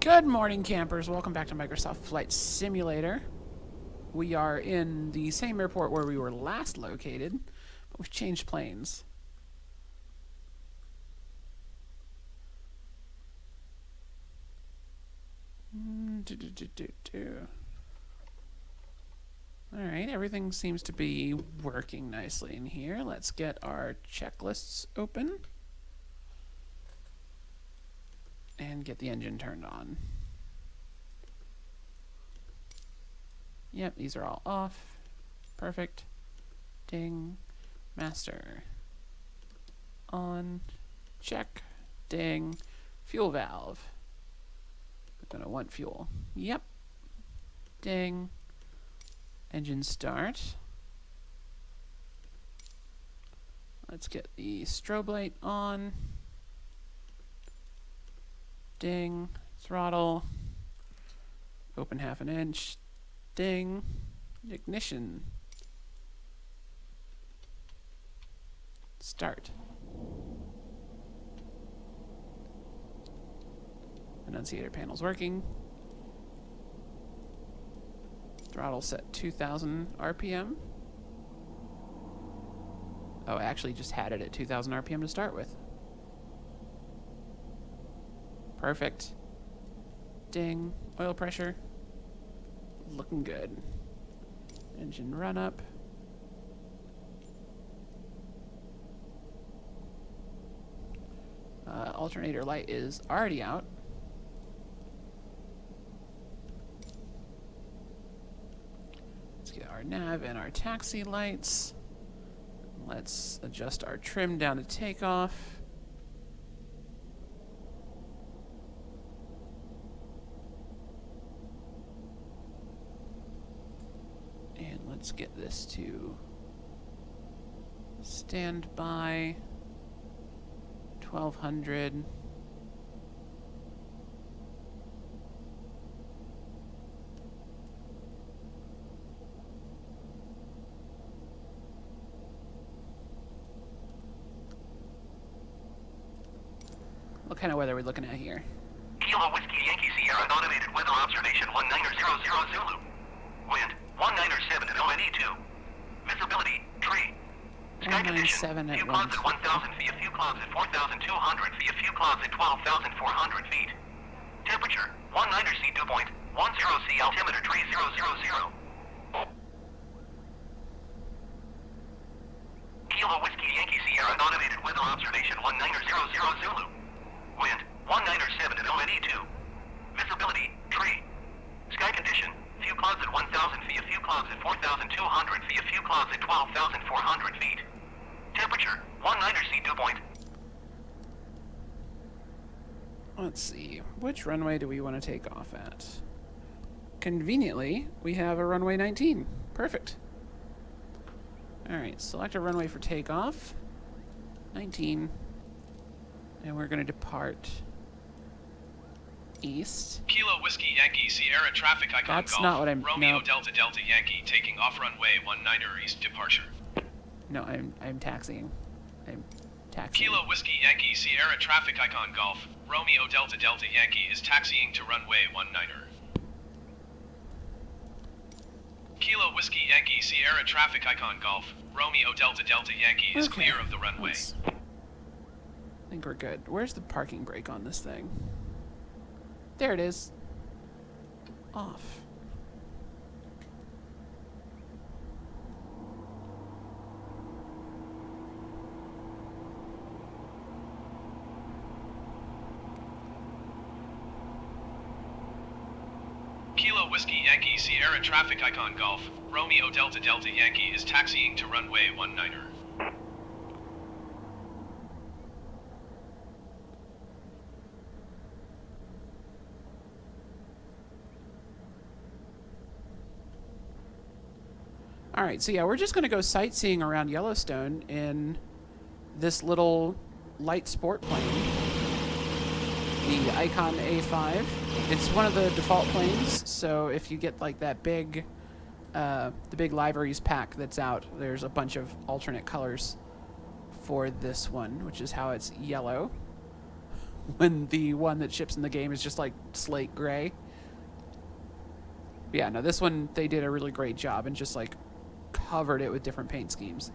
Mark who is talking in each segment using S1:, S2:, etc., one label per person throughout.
S1: Good morning, campers. Welcome back to Microsoft Flight Simulator. We are in the same airport where we were last located, but we've changed planes. Alright, everything seems to be working nicely in here. Let's get our checklists open and get the engine turned on. Yep, these are all off. Perfect. Ding. Master. On. Check. Ding. Fuel valve. We're gonna want fuel. Yep. Ding. Engine start. Let's get the strobe light on. Ding. Throttle. Open half an inch. Ding. Ignition. Start. Annunciator panel's working. Throttle set 2000 RPM. Oh, I actually just had it at 2000 RPM to start with. Perfect. Ding. Oil pressure. Looking good. Engine run up. Alternator light is already out. Let's get our nav and our taxi lights. Let's adjust our trim down to takeoff. And let's get this to standby. 1200. What kind of weather are we looking at here?
S2: Kilo Whiskey Yankee Sierra automated weather observation 1900 Zulu. Wind 197 at ONE2. Visibility tree. Sky condition.
S1: 197
S2: Few
S1: at
S2: clouds at 1,000 feet. Few clouds at 4,200 feet. Few clouds at 12,400 feet. Temperature 19 C, dew point 10 C. Altimeter tree 000. Kilo Whiskey Yankee Sierra automated weather observation 1900 Zulu. Wind 197 at ONE2. Visibility tree. Sky condition. Few clouds at 1,000 feet. Few clouds at 4,200 feet. Few clouds at 12,400 feet. Temperature 19 C, dew point.
S1: Let's see. Which runway do we want to take off at? Conveniently, we have a runway 19. Perfect. Alright, select a runway for takeoff. 19. And we're going to depart east.
S3: Kilo Whiskey Yankee Sierra traffic icon
S1: That's
S3: golf.
S1: not what I'm...
S3: Romeo
S1: no.
S3: Delta Delta Yankee taking off runway 19er east departure.
S1: No, I'm taxiing. I'm taxiing.
S3: Kilo Whiskey Yankee Sierra traffic icon golf. Romeo Delta Delta Yankee is taxiing to runway 19er. Kilo Whiskey Yankee Sierra traffic icon golf. Romeo Delta Delta Yankee is clear of the runway.
S1: I think we're good. Where's the parking brake on this thing? There it is. Off.
S3: Kilo Whiskey Yankee Sierra traffic icon golf. Romeo Delta Delta Yankee is taxiing to runway 19er.
S1: Alright, so yeah, we're just going to go sightseeing around Yellowstone in this little light sport plane. The Icon A5. It's one of the default planes, so if you get like that big, the big liveries pack that's out, there's a bunch of alternate colors for this one, which is how it's yellow. when the one that ships in the game is just like slate gray. But yeah, no, this one they did a really great job and just like covered it with different paint schemes.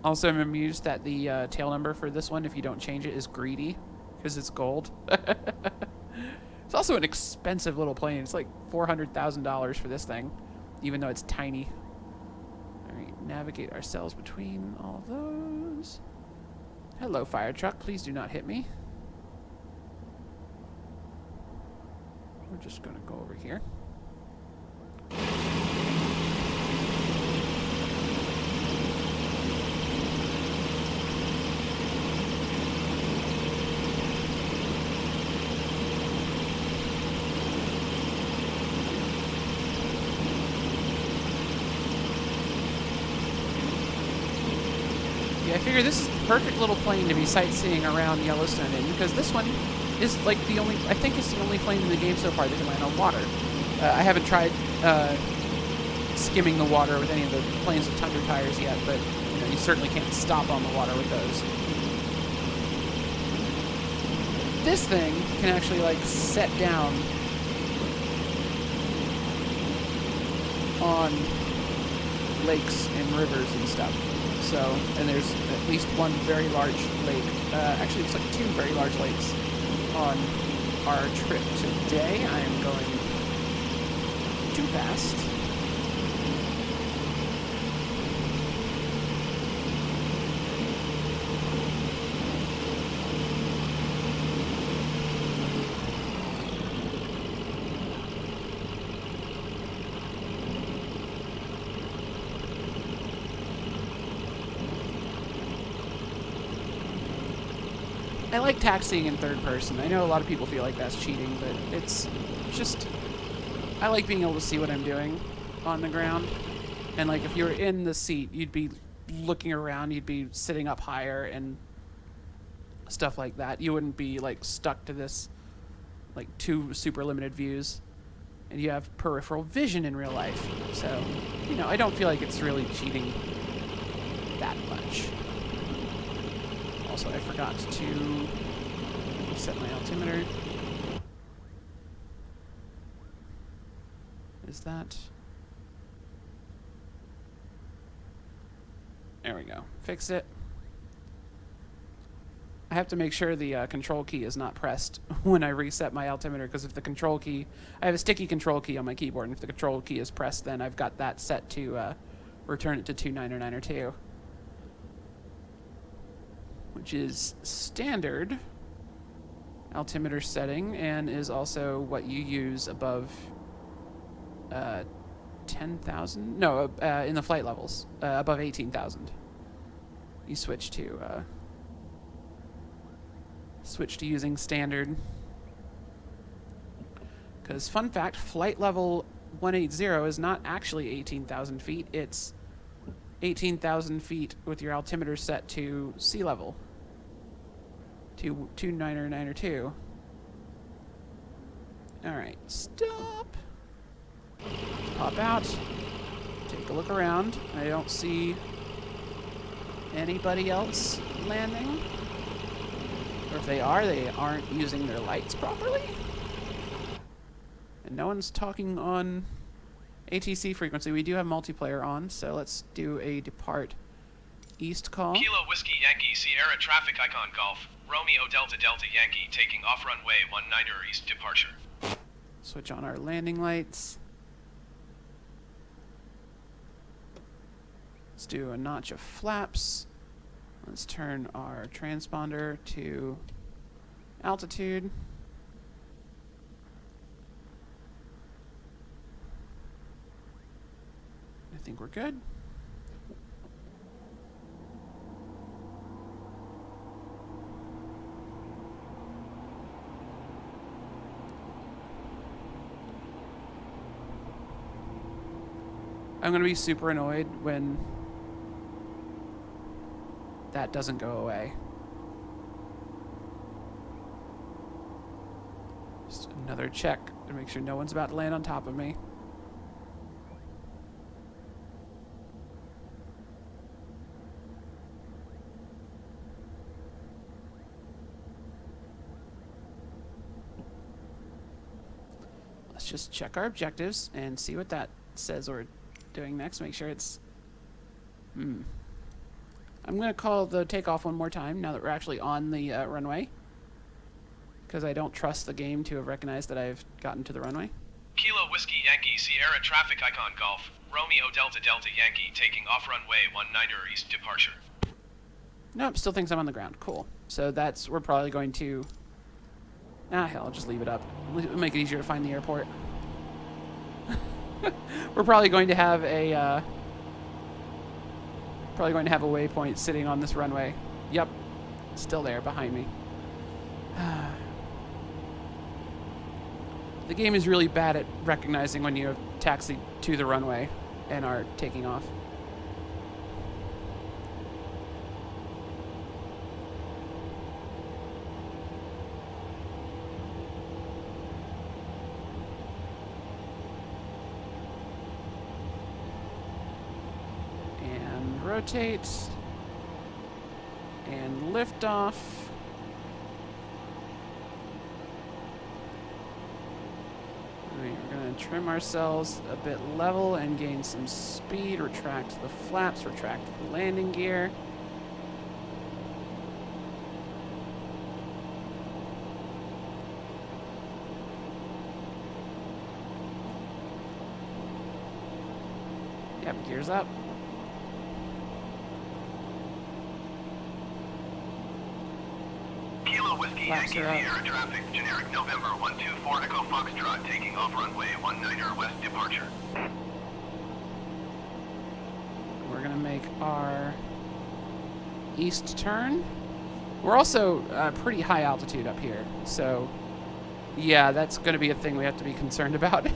S1: Also, I'm amused that the tail number for this one, if you don't change it, is greedy because it's gold. It's also an expensive little plane. It's like $400,000 for this thing, even though it's tiny. All right, navigate ourselves between all those. Hello, fire truck. Please do not hit me. We're just going to go over here. I figure this is the perfect little plane to be sightseeing around Yellowstone in, because this one is like the only, I think it's the only plane in the game so far that can land on water. I haven't tried skimming the water with any of the planes with Tundra tires yet, but you know, you certainly can't stop on the water with those. This thing can actually like set down on lakes and rivers and stuff. So, and there's at least one very large lake. Actually, it's like two very large lakes on our trip today. I am going too fast. I like taxiing in third person. I know a lot of people feel like that's cheating, but it's just... I like being able to see what I'm doing on the ground. And like if you were in the seat, you'd be looking around, you'd be sitting up higher and stuff like that. You wouldn't be like stuck to this like two super limited views. And you have peripheral vision in real life. So, you know, I don't feel like it's really cheating that much. Also, I forgot to set my altimeter. Is that... There we go. Fix it. I have to make sure the control key is not pressed when I reset my altimeter, because if the control key... I have a sticky control key on my keyboard, and if the control key is pressed, then I've got that set to return it to 2992. Which is standard altimeter setting and is also what you use above 10,000? No, in the flight levels, above 18,000. You switch to using standard. Because fun fact, flight level 180 is not actually 18,000 feet. It's 18,000 feet with your altimeter set to sea level. To 2992. Alright, stop. Pop out. Take a look around. I don't see anybody else landing. Or if they are, they aren't using their lights properly. And no one's talking on ATC frequency. We do have multiplayer on, so let's do a depart east call.
S3: Kilo Whiskey Yankee Sierra traffic icon Golf. Romeo Delta Delta Yankee taking off runway 19er east departure.
S1: Switch on our landing lights. Let's do a notch of flaps. Let's turn our transponder to altitude. I think we're good. I'm going to be super annoyed when that doesn't go away. Just another check to make sure no one's about to land on top of me. let's just check our objectives and see what that says we're doing next. Make sure it's... I'm going to call the takeoff one more time now that we're actually on the runway, because I don't trust the game to have recognized that I've gotten to the runway.
S3: Kilo Whiskey Yankee Sierra traffic icon Golf, Romeo Delta Delta Yankee taking off runway 19er east departure.
S1: Nope, still thinks I'm on the ground. Cool. So that's, we're probably going to... Ah, hell, I'll just leave it up. It'll make it easier to find the airport. We're probably going to have a... waypoint sitting on this runway. Yep. Still there, behind me. The game is really bad at recognizing when you have taxied to the runway and are taking off. And rotate. And lift off. We're going to trim ourselves a bit level and gain some speed. Retract the flaps, retract the landing gear. Yep, gears up.
S2: Kilo Whiskey Yankee Sierra traffic, generic November 124 Echo Foxtrot, taking off runway 19er west departure.
S1: We're going to make our east turn. We're also pretty high altitude up here, so yeah, that's going to be a thing we have to be concerned about.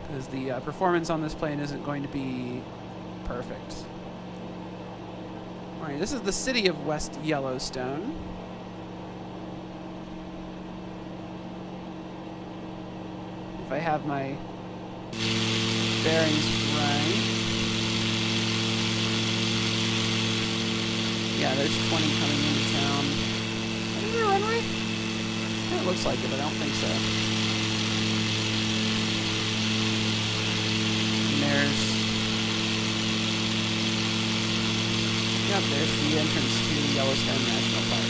S1: Because the performance on this plane isn't going to be perfect. Alright, this is the city of West Yellowstone. If I have my bearings right. Yeah, there's 20 coming into town. Is there a runway? It looks like it, but I don't think so. There's the entrance to Yellowstone National Park.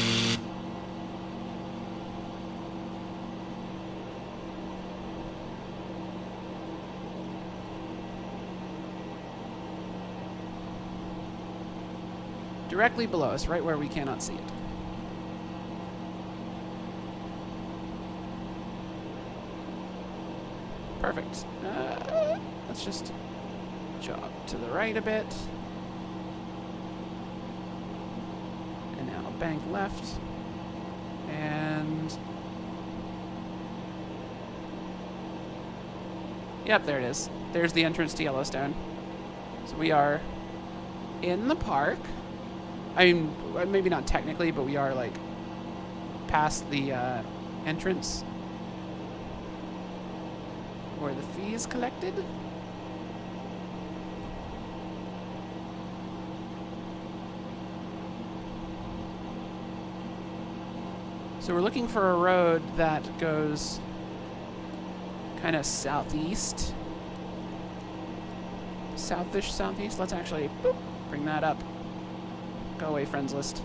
S1: Directly below us, right where we cannot see it. Perfect. Let's just jog to the right a bit. And now bank left. And... yep, there it is. There's the entrance to Yellowstone. So we are in the park. I mean, maybe not technically, but we are, like, past the entrance where the fee is collected. So we're looking for a road that goes kind of southeast. Southish southeast. Let's actually bring that up. Go away, friends list.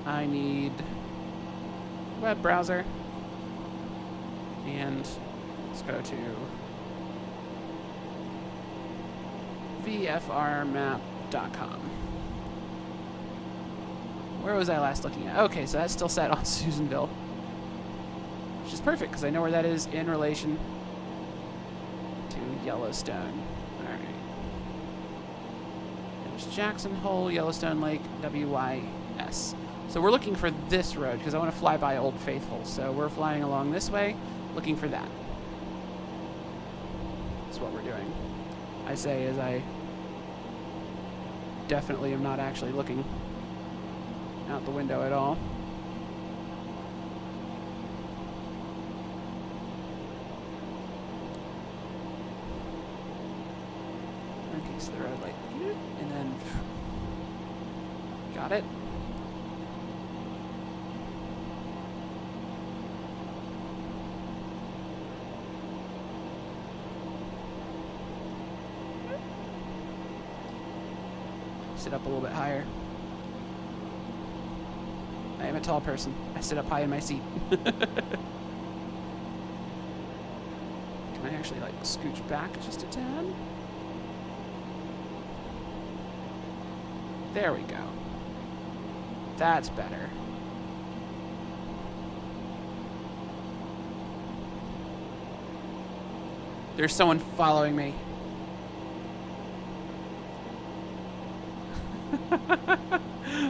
S1: I need web browser. And let's go to VFRmap.com. Where was I last looking at? Okay, so that's still set on Susanville. Which is perfect, because I know where that is in relation to Yellowstone. Alright. There's Jackson Hole, Yellowstone Lake, WYS. So we're looking for this road, because I want to fly by Old Faithful. So we're flying along this way, looking for that. That's what we're doing. I say as I definitely am not actually looking out the window at all. Okay, Next to the red light. And then... Got it. Sit up a little bit higher. I am a tall person. I sit up high in my seat. Can I actually, like, scooch back just a tad? There we go. That's better. There's someone following me.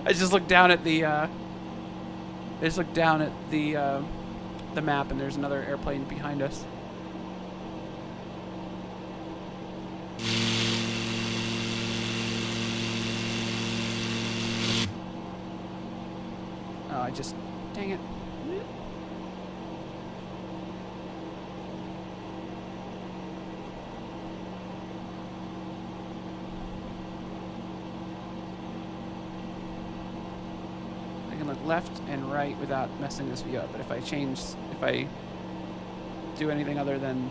S1: I just looked down at the the map, and there's another airplane behind us. Oh, I just... Dang it. I can look left and right without messing this view up, but if I do anything other than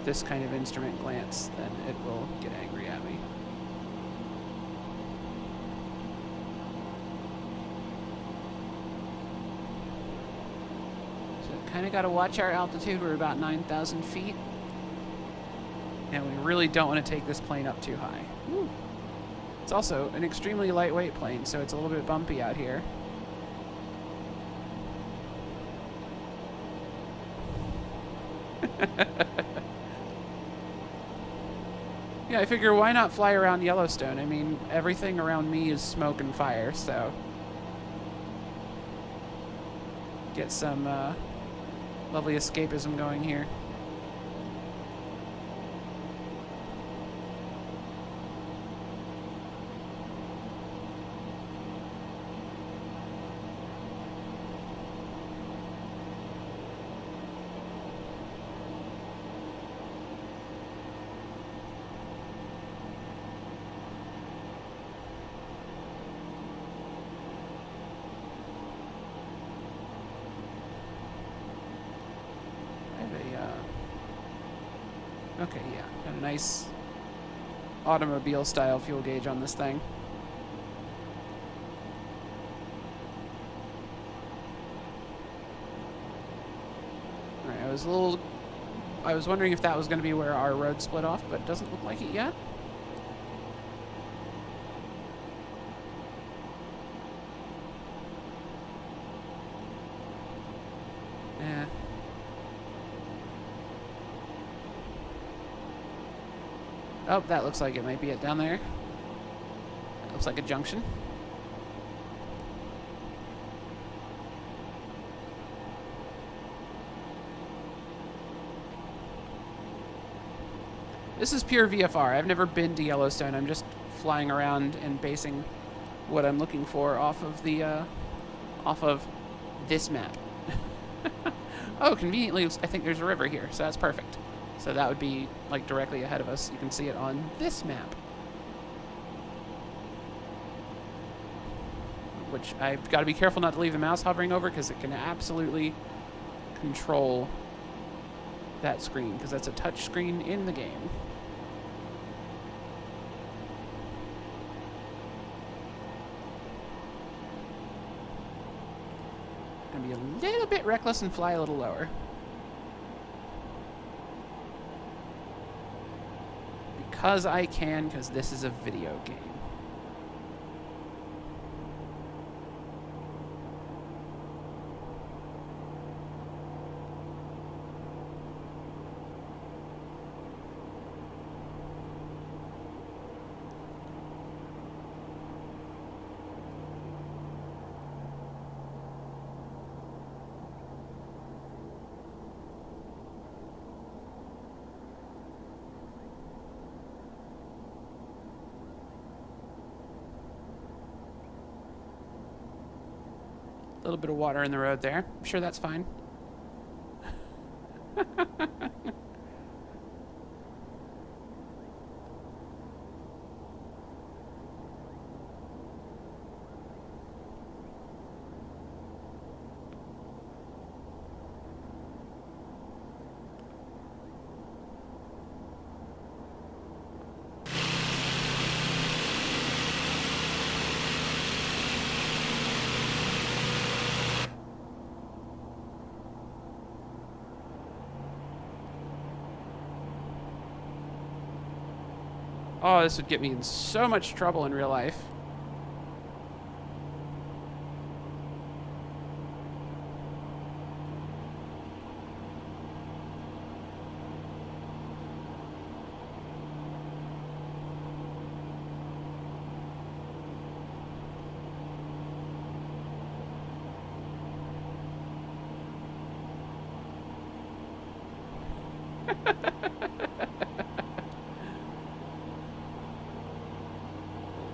S1: this kind of instrument glance, then it will get angry at me. So kind of got to watch our altitude. We're about 9,000 feet. And we really don't want to take this plane up too high. Woo. It's also an extremely lightweight plane, so it's a little bit bumpy out here. Yeah, I figure why not fly around Yellowstone? I mean, everything around me is smoke and fire, so... Get some lovely escapism going here. Okay, yeah. Got a nice automobile-style fuel gauge on this thing. Alright, I was wondering if that was going to be where our road split off, but it doesn't look like it yet. Eh. Oh, that looks like it might be it down there. That looks like a junction. This is pure VFR. I've never been to Yellowstone. I'm just flying around and basing what I'm looking for off of this map. Oh, conveniently, I think there's a river here, so that's perfect. So that would be, like, directly ahead of us. You can see it on this map. Which I've got to be careful not to leave the mouse hovering over, because it can absolutely control that screen, because that's a touch screen in the game. Gonna be a little bit reckless and fly a little lower. Because I can, because this is a video game. A little bit of water in the road there. I'm sure that's fine. Oh, this would get me in so much trouble in real life.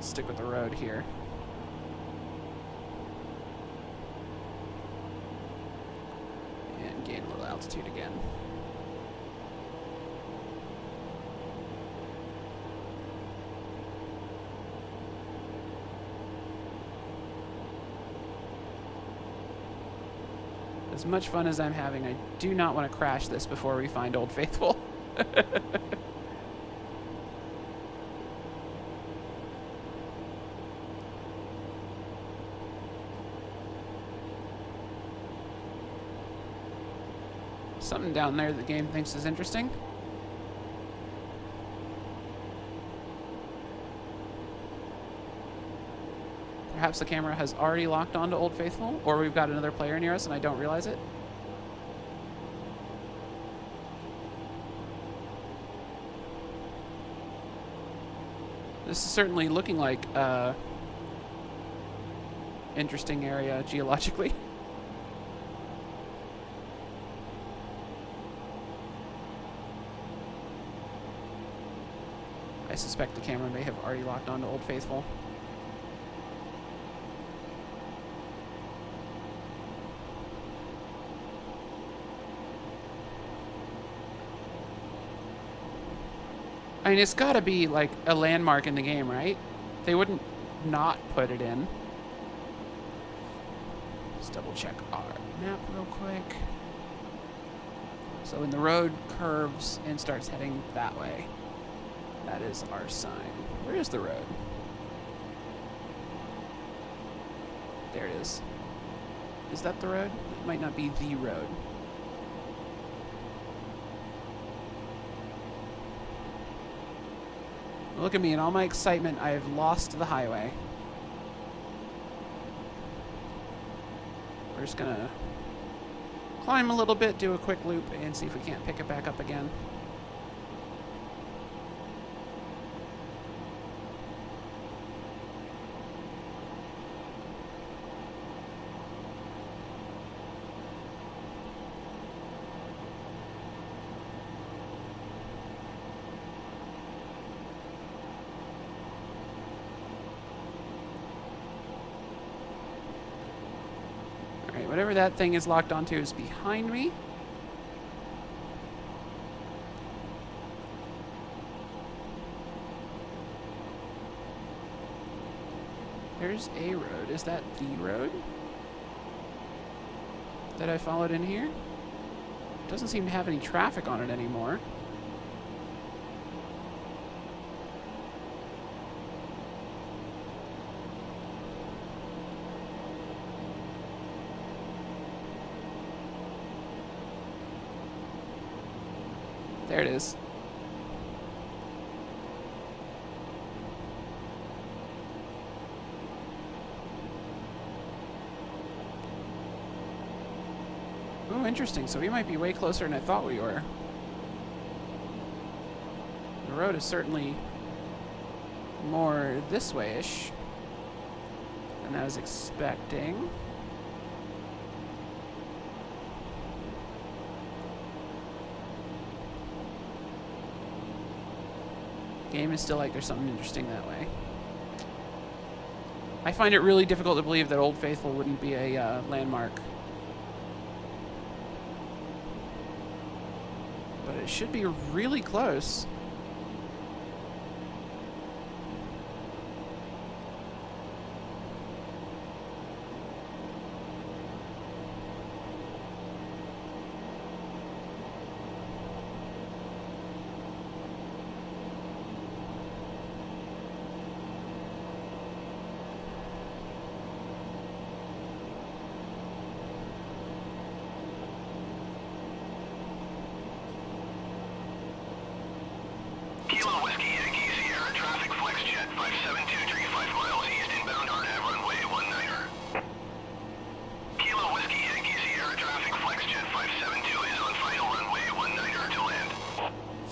S1: Stick with the road here. And gain a little altitude again. As much fun as I'm having, I do not want to crash this before we find Old Faithful. Something down there the game thinks is interesting. Perhaps the camera has already locked onto Old Faithful, or we've got another player near us and I don't realize it. This is certainly looking like an interesting area geologically. I suspect the camera may have already locked onto Old Faithful. I mean, it's gotta be like a landmark in the game, right? They wouldn't not put it in. Let's double check our map real quick. So when the road curves and starts heading that way, that is our sign. Where is the road? There it is. Is that the road? It might not be the road. Look at me, in all my excitement, I have lost the highway. We're just gonna climb a little bit, do a quick loop, and see if we can't pick it back up again. Whatever that thing is locked onto is behind me. There's a road. Is that the road that I followed in here? Doesn't seem to have any traffic on it anymore. There it is. Oh, interesting. So we might be way closer than I thought we were. The road is certainly more this way-ish than I was expecting. Game is still like there's something interesting that way. I find it really difficult to believe that Old Faithful wouldn't be a landmark. But it should be really close.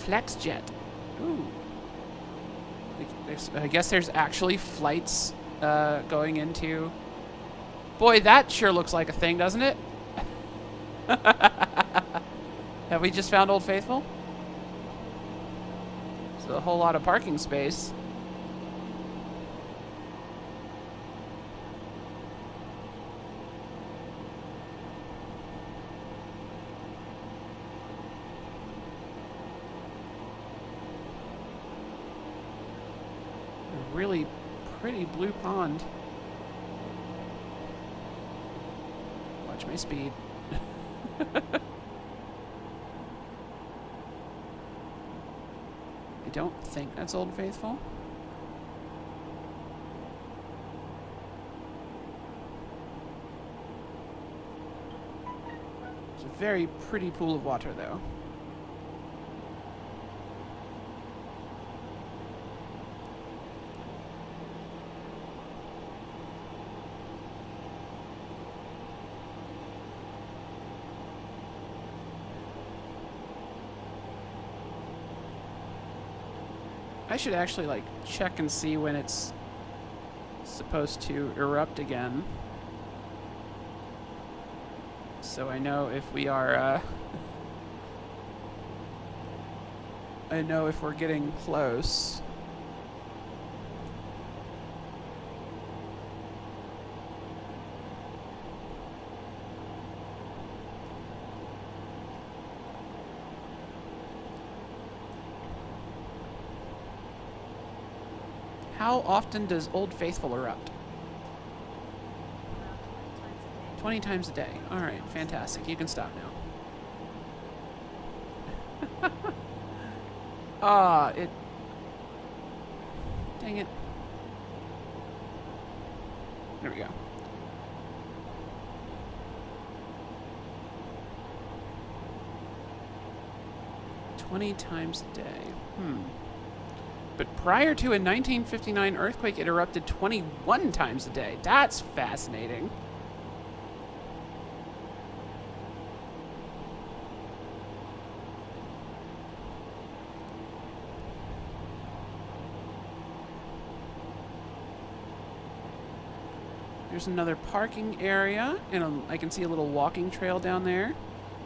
S1: FlexJet. Ooh. I guess there's actually flights going into... Boy, that sure looks like a thing, doesn't it? Have we just found Old Faithful? It's a whole lot of parking space. A really pretty blue pond. Watch my speed. I don't think that's Old Faithful. It's a very pretty pool of water, though. I should actually, like, check and see when it's supposed to erupt again. So I know if we are, I know if we're getting close. How often does Old Faithful erupt? 20 times a day. All right, fantastic. You can stop now. It... Dang it. There we go. "20 times a day. But prior to a 1959 earthquake, it erupted 21 times a day. That's fascinating. There's another parking area, and I can see a little walking trail down there.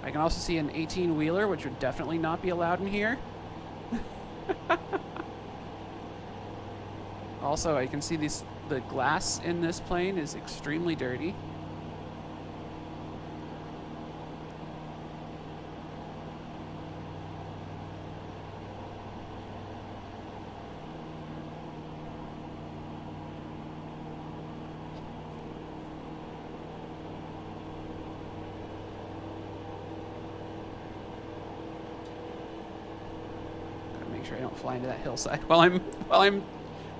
S1: I can also see an 18-wheeler, which would definitely not be allowed in here. Also, I can see the glass in this plane is extremely dirty. Gotta make sure I don't fly into that hillside while I'm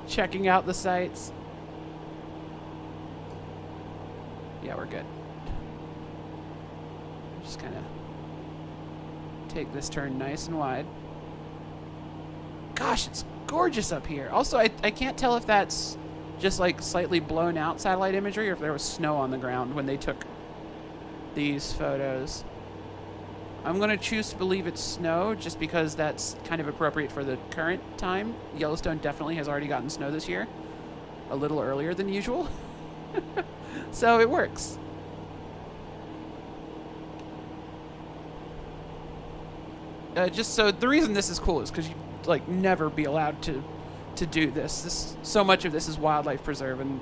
S1: checking out the sights. Yeah, we're good. Just kind of take this turn nice and wide. Gosh, it's gorgeous up here. Also, I can't tell if that's just like slightly blown out satellite imagery or if there was snow on the ground when they took these photos. I'm going to choose to believe it's snow just because that's kind of appropriate for the current time. Yellowstone definitely has already gotten snow this year, a little earlier than usual. So it works. Just so the reason this is cool is because you like never be allowed to do this. So much of this is wildlife preserve, and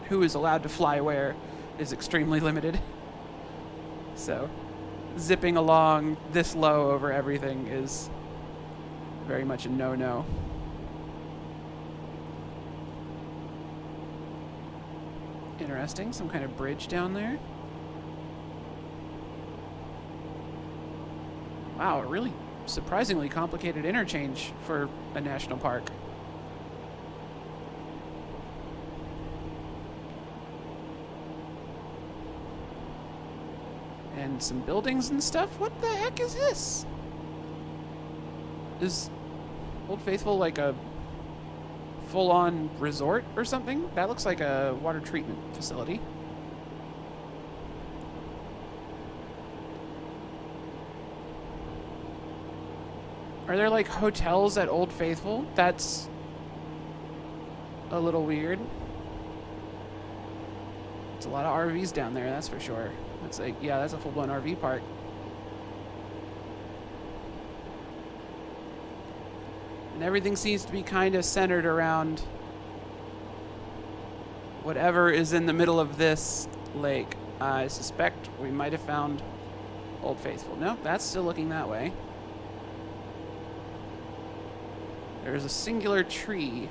S1: who is allowed to fly where is extremely limited. So zipping along this low over everything is very much a no-no. Interesting, some kind of bridge down there. Wow, a really surprisingly complicated interchange for a national park. And some buildings and stuff. What the heck is this? Is Old Faithful like a full-on resort or something? That looks like a water treatment facility. Are there like hotels at Old Faithful? That's a little weird. It's a lot of RVs down there, that's for sure. That's like, yeah, that's a full-blown RV park. And everything seems to be kind of centered around whatever is in the middle of this lake. I suspect we might have found Old Faithful. Nope, that's still looking that way. There's a singular tree,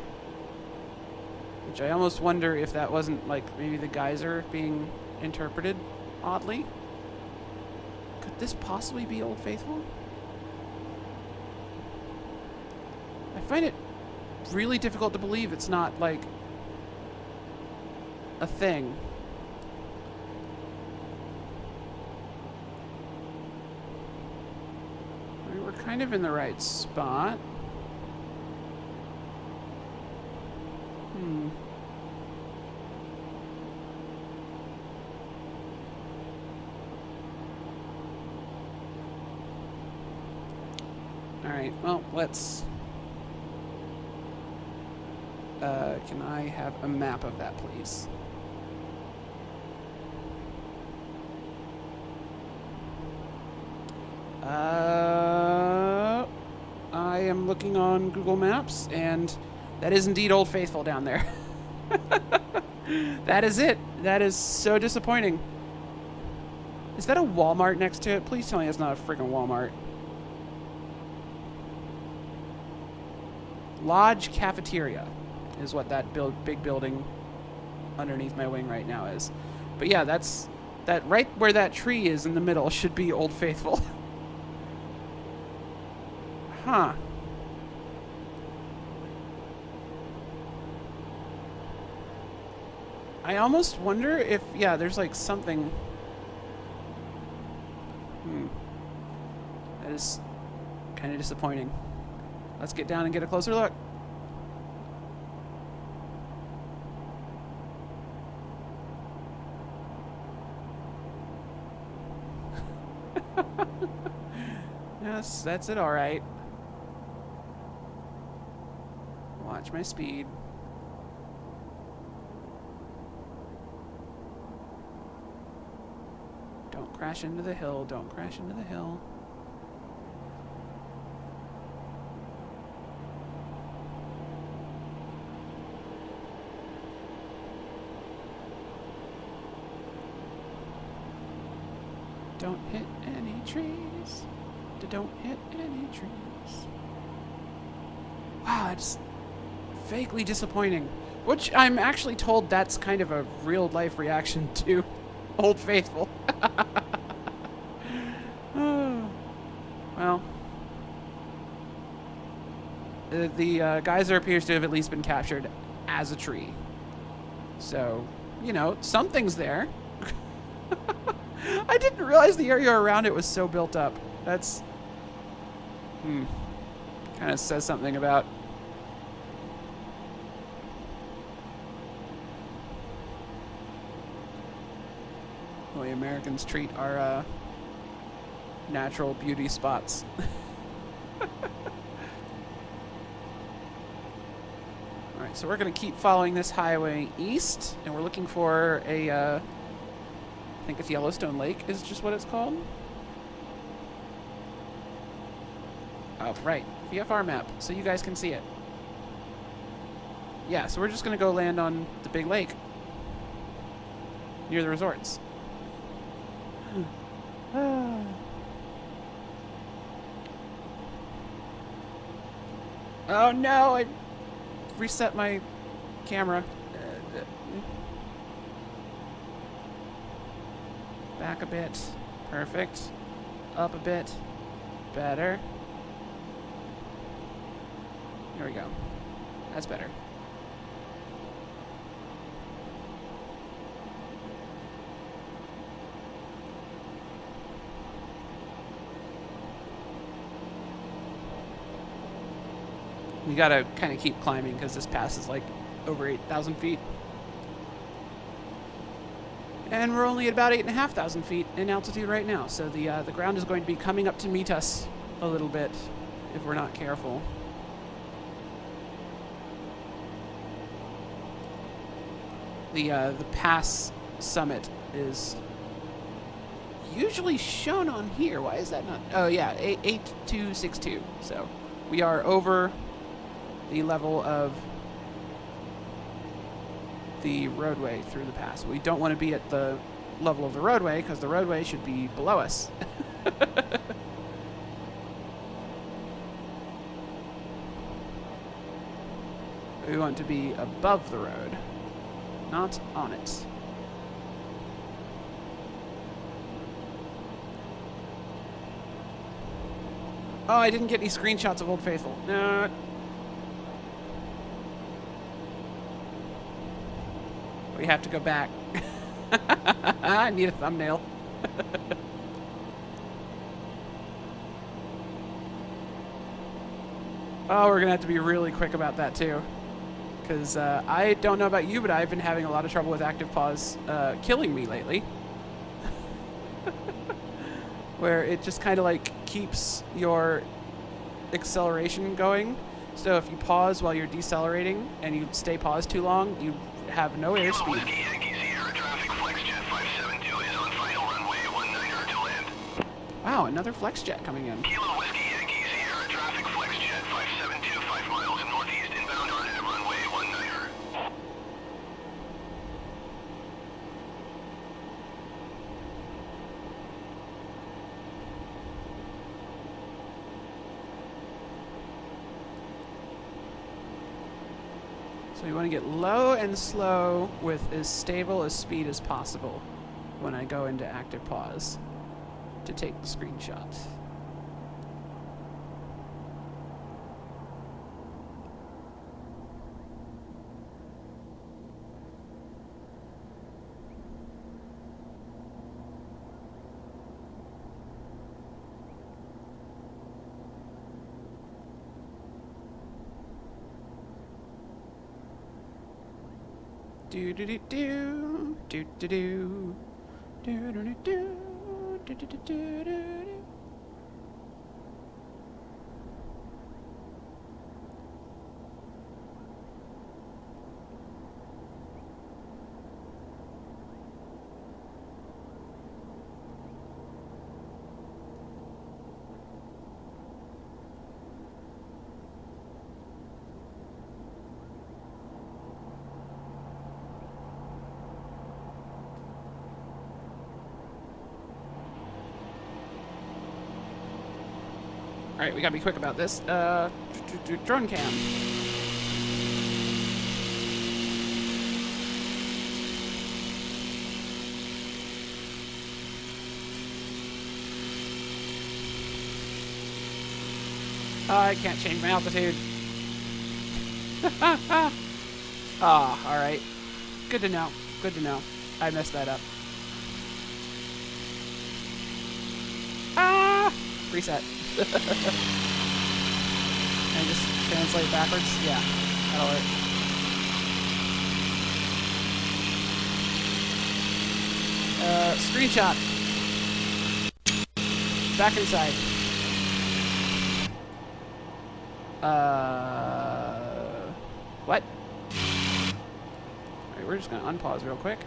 S1: which I almost wonder if that wasn't like maybe the geyser being interpreted oddly. Could this possibly be Old Faithful? I find it really difficult to believe it's not like a thing. I mean, we're kind of in the right spot. Alright, well, let's... can I have a map of that, please? I am looking on Google Maps, and that is indeed Old Faithful down there. That is it. That is so disappointing. Is that a Walmart next to it? Please tell me it's not a freaking Walmart. Lodge Cafeteria is what that big building underneath my wing right now is. But yeah, that's that right where that tree is in the middle should be Old Faithful. Huh. I almost wonder if, yeah, there's like something. That is kind of disappointing. Let's get down and get a closer look. Yes, that's it, all right. Watch my speed. Don't crash into the hill. Don't crash into the hill. Don't hit any trees. Don't hit any trees. Wow, it's vaguely disappointing. Which I'm actually told that's kind of a real life reaction to Old Faithful. Oh. Well, the geyser appears to have at least been captured as a tree. So, you know, something's there. I didn't realize the area around it was so built up. That's... kind of says something about... the way Americans treat our natural beauty spots. Alright, so we're going to keep following this highway east, and we're looking for a... I think it's Yellowstone Lake is just what it's called. Oh, right. VFR map, so you guys can see it. Yeah, so we're just going to go land on the big lake. Near the resorts. Oh no, I reset my camera. Back a bit. Perfect. Up a bit. Better. There we go. That's better. We gotta kind of keep climbing because this pass is like over 8,000 feet. And we're only at about 8,500 feet in altitude right now, so the ground is going to be coming up to meet us a little bit. if we're not careful. The pass summit is usually shown on here. Why is that not? Oh yeah, 8262. So we are over the level of the roadway through the pass. We don't want to be at the level of the roadway because the roadway should be below us. We want to be above the road, not on it. Oh, I didn't get any screenshots of Old Faithful. No. We have to go back. I need a thumbnail. Oh, we're going to have to be really quick about that, too. Because I don't know about you, but I've been having a lot of trouble with active pause killing me lately. Where it just kind of like keeps your acceleration going. So if you pause while you're decelerating and you stay paused too long, you have no airspeed.
S2: Whiskey Yankee Sierra traffic FlexJet 572 is on final runway 19er to land.
S1: Wow, another FlexJet coming in.
S2: Kilo Whiskey Yankee Sierra traffic FlexJet 572 5 miles northeast inbound on runway 19er.
S1: So you want to get low and slow with as stable a speed as possible when I go into active pause to take the screenshot. Do do do do do do do do do do do do do do do. Alright, we gotta be quick about this. Drone cam. I can't change my altitude. Ah, alright. Good to know. Good to know. I messed that up. Ah! Reset. And just translate backwards? Yeah, that'll work. Screenshot. Back inside. What? Alright, we're just gonna unpause real quick.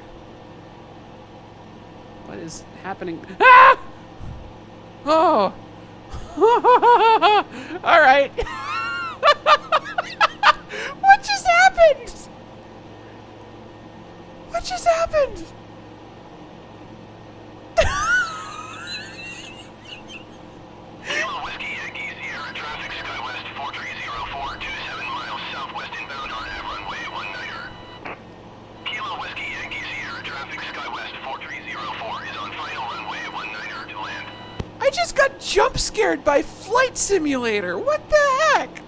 S1: What is happening? Ah! Oh! All right. What just happened? What just happened?
S2: Kilo Whiskey Yankee Sierra traffic SkyWest 4304 27 miles southwest inbound on runway 19er. Kilo Whiskey Yankee Sierra traffic SkyWest 4304 is on final runway 19er to land.
S1: I just got jump scared by Flight Simulator. What the heck?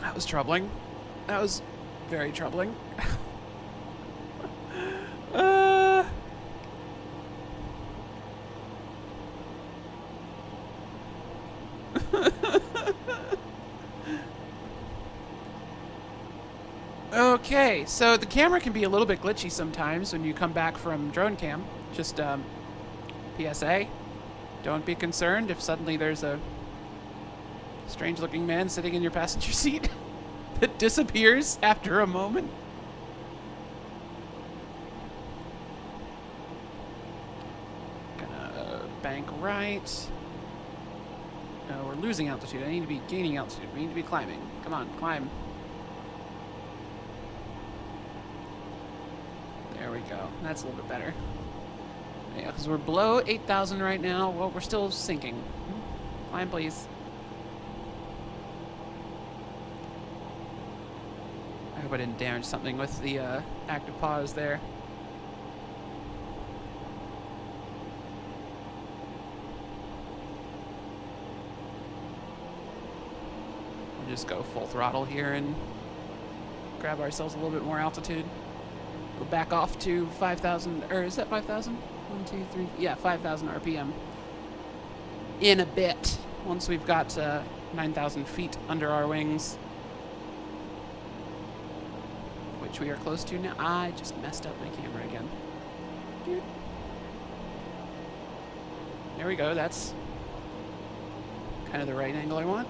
S1: That was troubling. That was very troubling. Okay, so the camera can be a little bit glitchy sometimes when you come back from drone cam. Just PSA, don't be concerned if suddenly there's a strange-looking man sitting in your passenger seat that disappears after a moment. Gonna bank right. No, we're losing altitude. I need to be gaining altitude. We need to be climbing. Come on, climb. There we go. That's a little bit better. Yeah, because we're below 8,000 right now. Well, we're still sinking. Climb, please. I hope I didn't damage something with the active pause there. We'll just go full throttle here and grab ourselves a little bit more altitude. Go back off to 5,000, or is that 5,000? 1, 2, 3, yeah, 5,000 RPM. In a bit, once we've got 9,000 feet under our wings. Which we are close to now. I just messed up my camera again. There we go, that's kind of the right angle I want.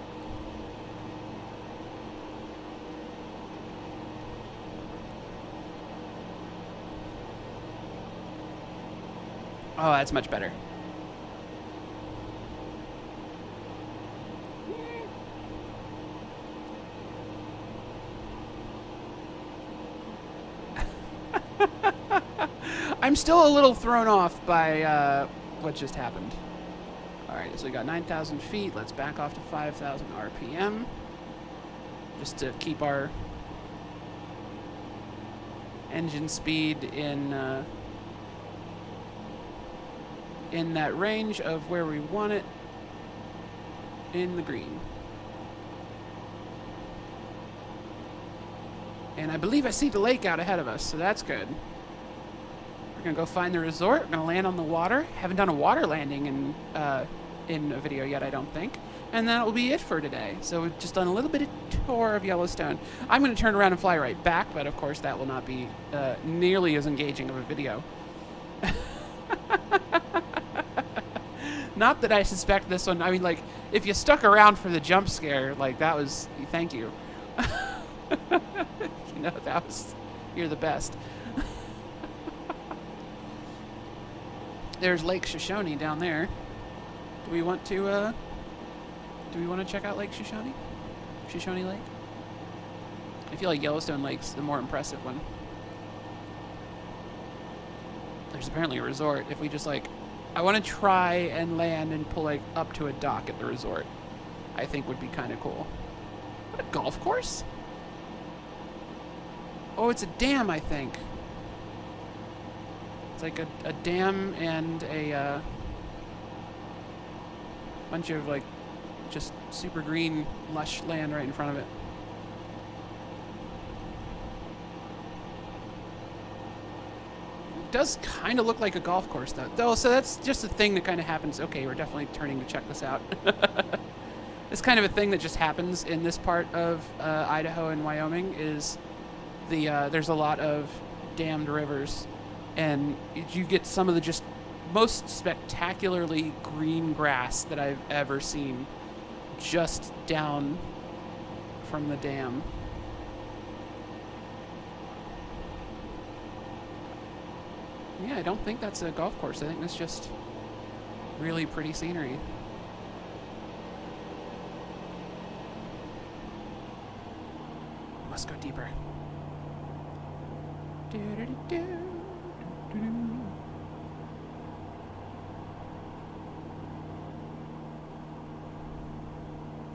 S1: Oh, that's much better. I'm still a little thrown off by what just happened. Alright, so we got 9,000 feet. Let's back off to 5,000 RPM. Just to keep our engine speed in that range of where we want it in the green. And I believe I see the lake out ahead of us, so that's good. We're gonna go find the resort. We're gonna land on the water. Haven't done a water landing in a video yet, I don't think. And that will be it for today. So we've just done a little bit of tour of Yellowstone. I'm gonna turn around and fly right back, but of course that will not be nearly as engaging of a video. Not that I suspect this one. I mean, like, if you stuck around for the jump scare, like, that was... Thank you. You know, that was... You're the best. There's Lake Shoshone down there. Do we want to check out Lake Shoshone? Shoshone Lake? I feel like Yellowstone Lake's the more impressive one. There's apparently a resort. If we just, like... I want to try and land and pull, like, up to a dock at the resort. I think would be kind of cool. What, a golf course? Oh, it's a dam, I think. It's like a dam and a bunch of, like, just super green, lush land right in front of it. Does kind of look like a golf course though. So that's just a thing that kind of happens. Okay, we're definitely turning to check this out. It's kind of a thing that just happens in this part of Idaho and Wyoming is there's a lot of dammed rivers, and you get some of the just most spectacularly green grass that I've ever seen just down from the dam. Yeah, I don't think that's a golf course. I think that's just really pretty scenery. Must go deeper.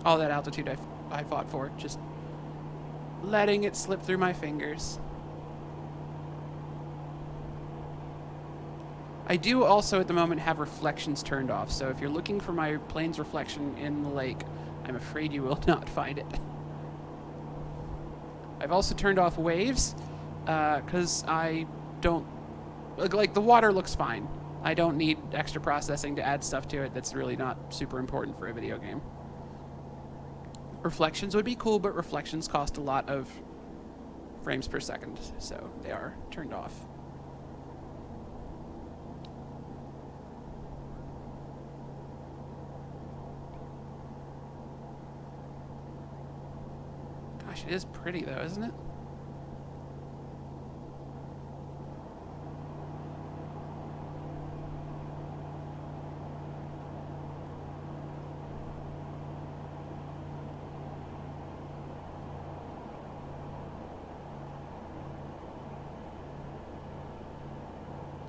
S1: All that altitude I fought for, just letting it slip through my fingers. I do also at the moment have reflections turned off, so if you're looking for my plane's reflection in the lake, I'm afraid you will not find it. I've also turned off waves, because I don't... Like, the water looks fine. I don't need extra processing to add stuff to it that's really not super important for a video game. Reflections would be cool, but reflections cost a lot of frames per second, so they are turned off. Gosh, it is pretty though, isn't it?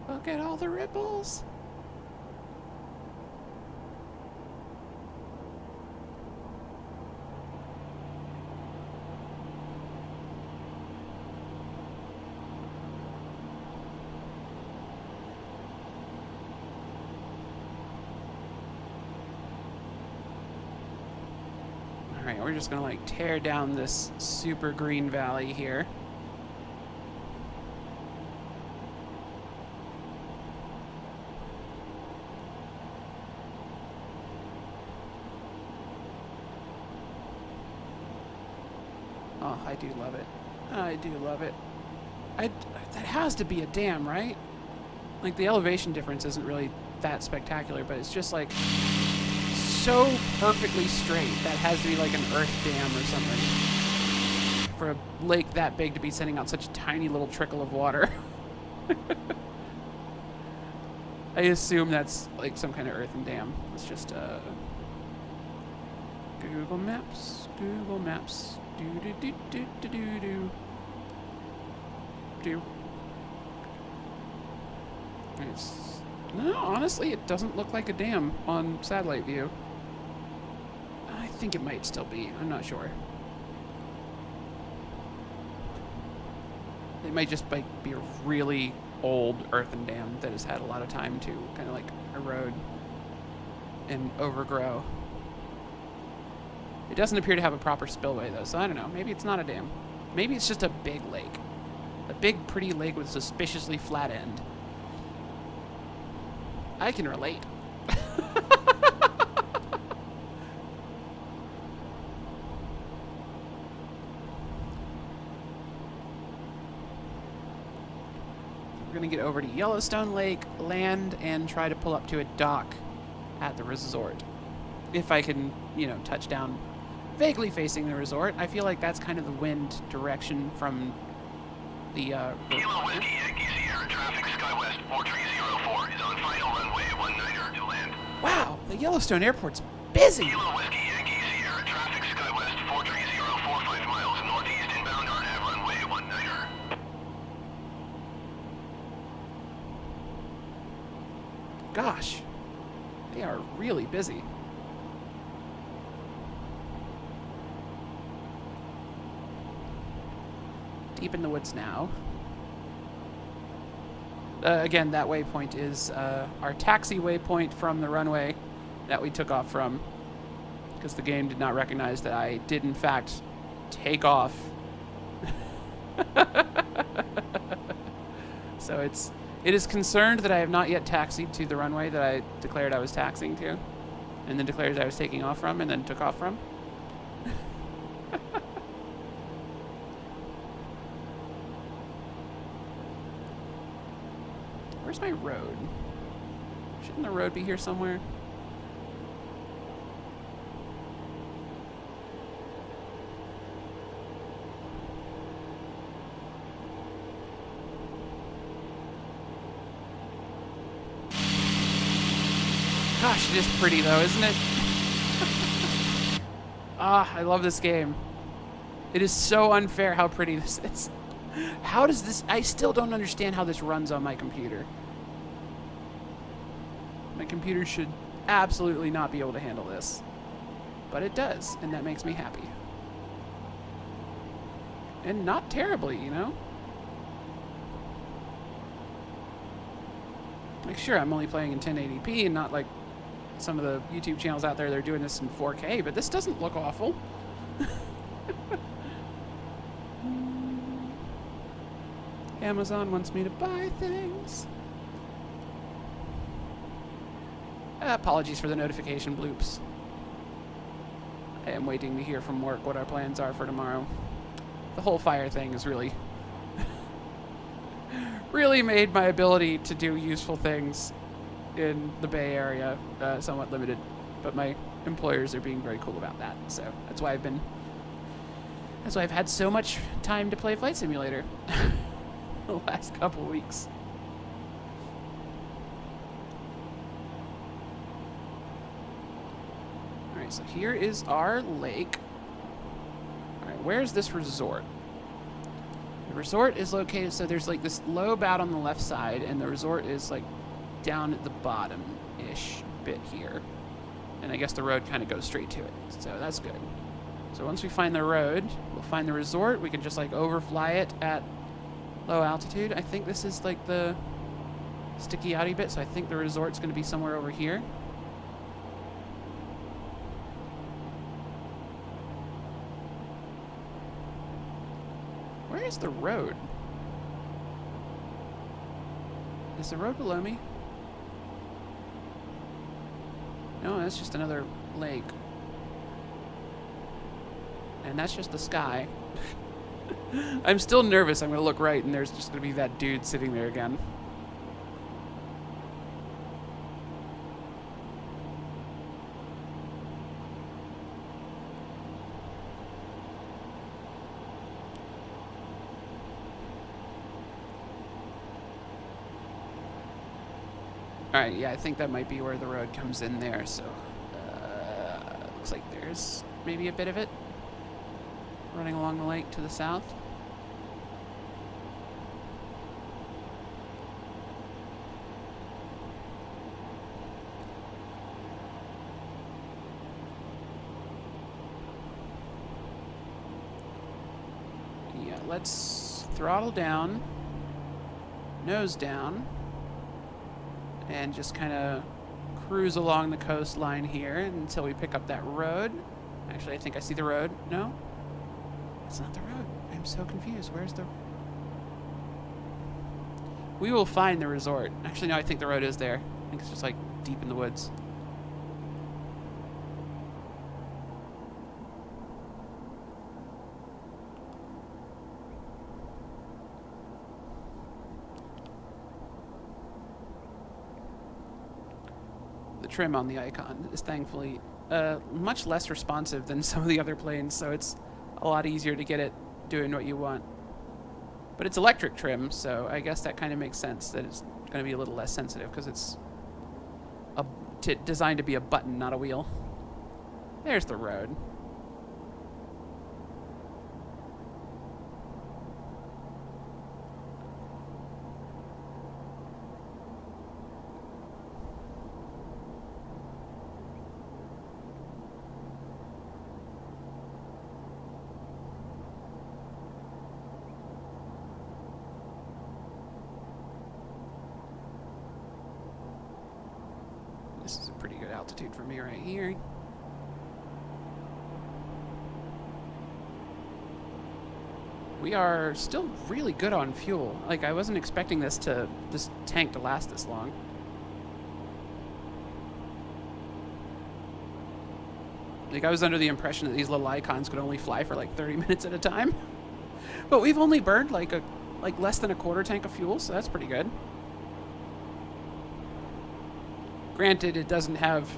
S1: Look at all the ripples. All right, we're just gonna like tear down this super green valley here. Oh, I do love it. I do love it. That has to be a dam, right? Like, the elevation difference isn't really that spectacular, but it's just, like, so perfectly straight. That has to be, like, an earth dam or something. For a lake that big to be sending out such a tiny little trickle of water. I assume that's, like, some kind of earthen dam. Let's just, Google Maps. Google Maps. Do. No, honestly, it doesn't look like a dam on satellite view. I think it might still be. I'm not sure. It might just like be a really old earthen dam that has had a lot of time to kind of like erode and overgrow. It doesn't appear to have a proper spillway, though, so I don't know. Maybe it's not a dam. Maybe it's just a big lake. A big, pretty lake with a suspiciously flat end. I can relate. We're going to get over to Yellowstone Lake, land, and try to pull up to a dock at the resort. If I can, you know, touch down vaguely facing the resort. I feel like that's kind of the wind direction from the
S2: Kilo Whiskey Yankee Sierra traffic SkyWest 4304 is on final runway 19er to land.
S1: Wow, the Yellowstone Airport's busy.
S2: Kilo Whiskey Yankee Sierra traffic SkyWest 43045 miles northeast inbound on Av runway 19er.
S1: Gosh, they are really busy. Deep in the woods now. Again, that waypoint is our taxi waypoint from the runway that we took off from, because the game did not recognize that I did in fact take off. So it is concerned that I have not yet taxied to the runway that I declared I was taxiing to, and then declared I was taking off from, and then took off from. Where's my road? Shouldn't the road be here somewhere? Gosh, it is pretty though, isn't it? Ah, I love this game. It is so unfair how pretty this is. How does this... I still don't understand how this runs on my computer. My computer should absolutely not be able to handle this. But it does, and that makes me happy. And not terribly, you know? Like, sure, I'm only playing in 1080p and not like some of the YouTube channels out there that are doing this in 4K, but this doesn't look awful. Amazon wants me to buy things. Apologies for the notification bloops. I am waiting to hear from work what our plans are for tomorrow. the whole fire thing is really, really made my ability to do useful things in the Bay Area somewhat limited. But my employers are being very cool about that, so that's why I've had so much time to play Flight Simulator the last couple weeks. Alright, so here is our lake. Alright, where's this resort? The resort is located, so there's like this lobe out on the left side, and the resort is like down at the bottom-ish bit here. And I guess the road kind of goes straight to it, so that's good. So once we find the road, we'll find the resort. We can just like overfly it at low altitude. I think this is like the sticky outy bit, so I think the resort's going to be somewhere over here. Where is the road? Is the road below me? No, that's just another lake. And that's just the sky. I'm still nervous. I'm going to look right, and there's just going to be that dude sitting there again. Alright, yeah, I think that might be where the road comes in there, so... looks like there's maybe a bit of it running along the lake to the south. Yeah, let's throttle down, nose down, and just kind of cruise along the coastline here until we pick up that road. Actually, I think I see the road. No? That's not the road. I'm so confused. Where's the... We will find the resort. Actually, no, I think the road is there. I think it's just like deep in the woods. The trim on the icon is thankfully much less responsive than some of the other planes, so it's a lot easier to get it doing what you want. But it's electric trim, so I guess that kind of makes sense that it's going to be a little less sensitive because it's designed to be a button, not a wheel. There's the road. This is a pretty good altitude for me right here. We are still really good on fuel. Like, I wasn't expecting this tank to last this long. Like, I was under the impression that these little icons could only fly for like 30 minutes at a time. But we've only burned like less than a quarter tank of fuel, so that's pretty good. Granted, it doesn't have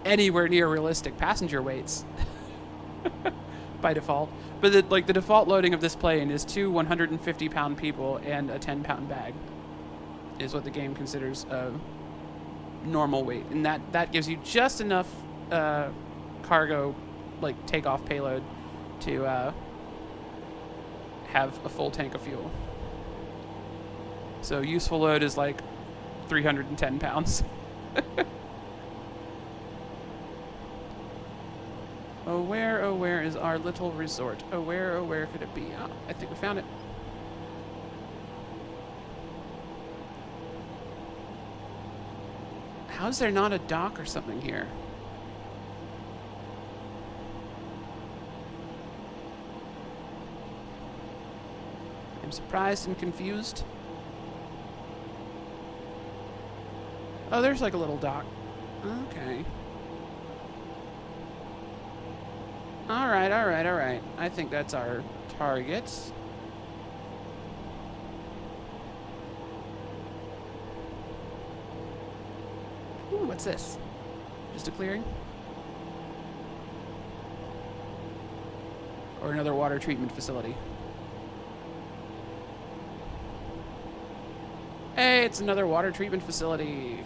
S1: anywhere near realistic passenger weights by default. But the default loading of this plane is 2 150-pound people and a 10-pound bag is what the game considers a normal weight. And that gives you just enough cargo, like takeoff payload, to have a full tank of fuel. So useful load is like 310 pounds. Oh, where is our little resort? Oh, where could it be? Oh, I think we found it. How's there not a dock or something here? I'm surprised and confused. Oh, there's like a little dock. Okay. Alright. I think that's our targets. Ooh, what's this? Just a clearing? Or another water treatment facility? Hey, it's another water treatment facility.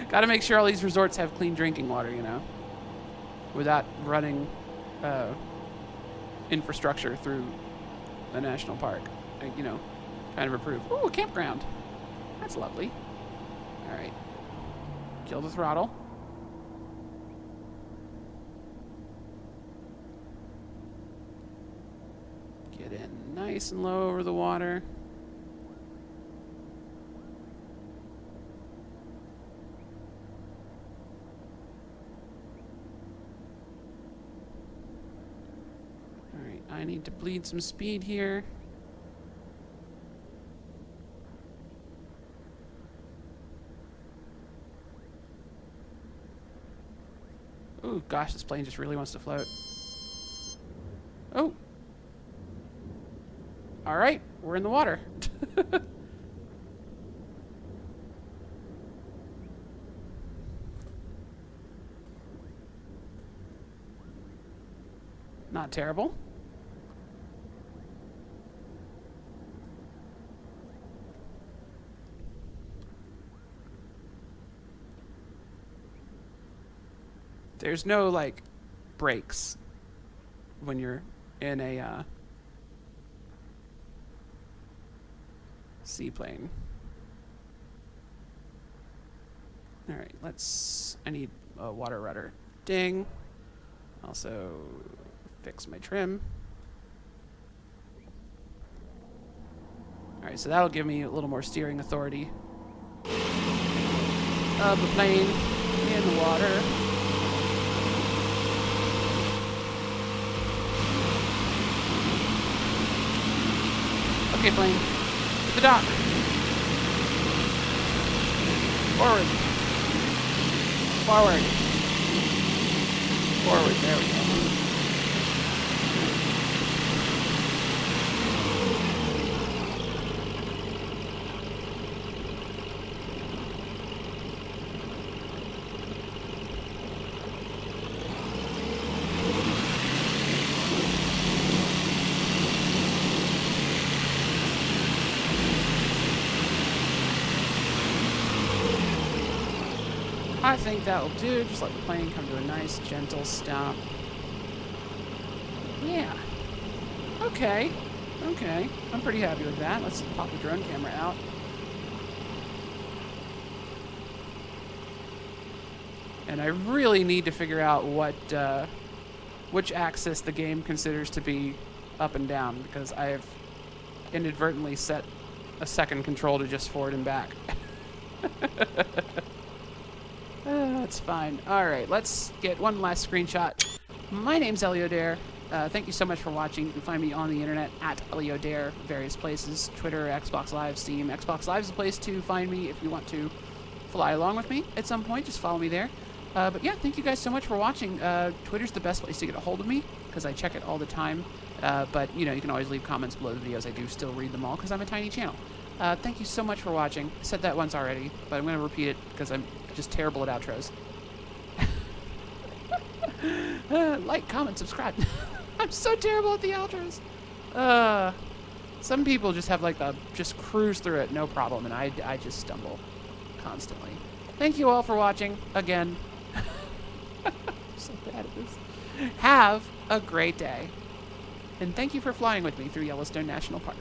S1: Gotta make sure all these resorts have clean drinking water, you know, without running infrastructure through the national park. You know, kind of approve. Ooh, a campground. That's lovely. All right. Kill the throttle. Get in nice and low over the water. Alright, I need to bleed some speed here. Ooh, gosh, this plane just really wants to float. Oh! Alright, we're in the water. Not terrible. There's no, like, brakes when you're in a seaplane. Alright, I need a water rudder. Ding. Also, fix my trim. Alright, so that'll give me a little more steering authority of the plane in the water. Okay, plane. To the dock. Forward. Forward. Forward. There we go. I think that'll do. Just let the plane come to a nice, gentle stop. Yeah. Okay. Okay. I'm pretty happy with that. Let's pop the drone camera out. And I really need to figure out what, which axis the game considers to be up and down, because I have inadvertently set a second control to just forward and back. That's fine. Alright, let's get one last screenshot. My name's Eliodare. Thank you so much for watching. You can find me on the internet at Eliodare, various places. Twitter, Xbox Live, Steam. Xbox Live is a place to find me if you want to fly along with me at some point. Just follow me there. But yeah, thank you guys so much for watching. Twitter's the best place to get a hold of me, because I check it all the time. But, you know, you can always leave comments below the videos. I do still read them all, because I'm a tiny channel. Thank you so much for watching. I said that once already, but I'm going to repeat it, because I'm just terrible at outros. Like, comment, subscribe. I'm so terrible at the outros. Some people just have like just cruise through it, no problem, and I just stumble constantly. Thank you all for watching again. I'm so bad at this. Have a great day, and thank you for flying with me through Yellowstone National Park.